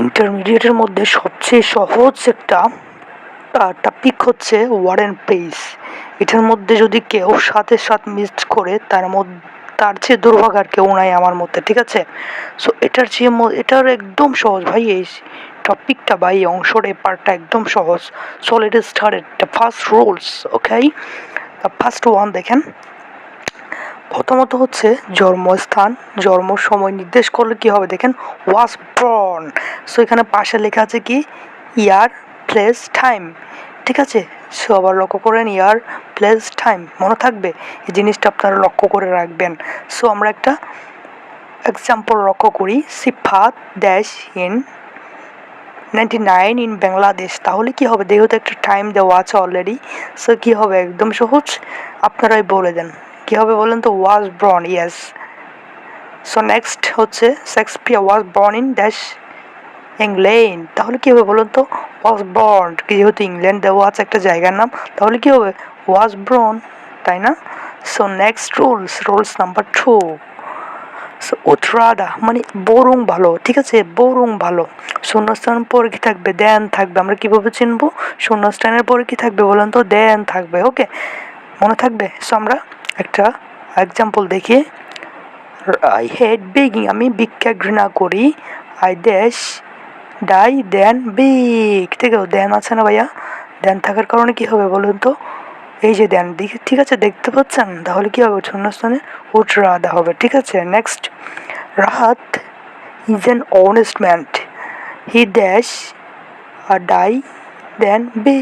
ইন্টারমিডিয়েটের মধ্যে সবচেয়ে সহজ একটা টপিক হচ্ছে ওয়ার অ্যান্ড পেস। এটার মধ্যে যদি কেউ সাথে সাথ মিস করে তার চেয়ে দুর্ভাগ আর কেউ নাই আমার মধ্যে, ঠিক আছে? সো এটার একদম সহজ ভাই, এই টপিকটা বা এই অংশর এই পার্টটা একদম সহজ। So let us start the first rules. Okay, the first one দেখেন, প্রথমত হচ্ছে জন্মস্থান, জন্ম সময় নির্দেশ করলে কি হবে দেখেন, ওয়াজ বর্ন। সো এখানে পাশে লেখা আছে কি, ইয়ার, প্লেস, টাইম, ঠিক আছে? সো আবার লক্ষ্য করেন, ইয়ার, প্লেস, টাইম, মনে থাকবে এই জিনিসটা, আপনারা লক্ষ্য করে রাখবেন। সো আমরা একটা এক্সাম্পল লক্ষ্য করি, সিফাত ড্যাশ ইন 99 ইন বাংলাদেশ। তাহলে কি হবে, যেহেতু একটা টাইম দেওয়া আছে অলরেডি, সো কি হবে, একদম সহজ, আপনারাই বলে দেন কি হবে বলেন তো, was born, yes. So next হচ্ছে Shakespeare was born in dash England. তাহলে কি হবে বলুন তো, ওয়াজ বর্ন, যেহেতু ইংল্যান্ড দেওয়া আছে একটা জায়গার নাম, তাহলে কি হবে, ওয়াজ বর্ন, তাই না? So next rules number 2, so উত্তরাদা মানে বরং ভালো, ঠিক আছে? বরং ভালো, শূন্যস্থান পরে কি থাকবে, দেন থাকবে। আমরা কিভাবে চিনবো শূন্যস্থানের পরে কি থাকবে বলেন তো, দেন থাকবে। ওকে, মনে থাকবে। সো আমরা একটা এক্সাম্পল দেখি, আই হেট বেগিং, আমি ভিক্ষা ঘৃণা করি, I dash die than beg, ঠিক আছে? দেন আছে না ভাইয়া, দেন থাকার কারণে কি হবে বলুন তো, এই যে দেন দিকে, ঠিক আছে, দেখতে পাচ্ছেন? তাহলে কি হবে, শূন্যস্থানে উঠরাদা হবে, ঠিক আছে? Next, Rahat is an honest man, he dash die than B,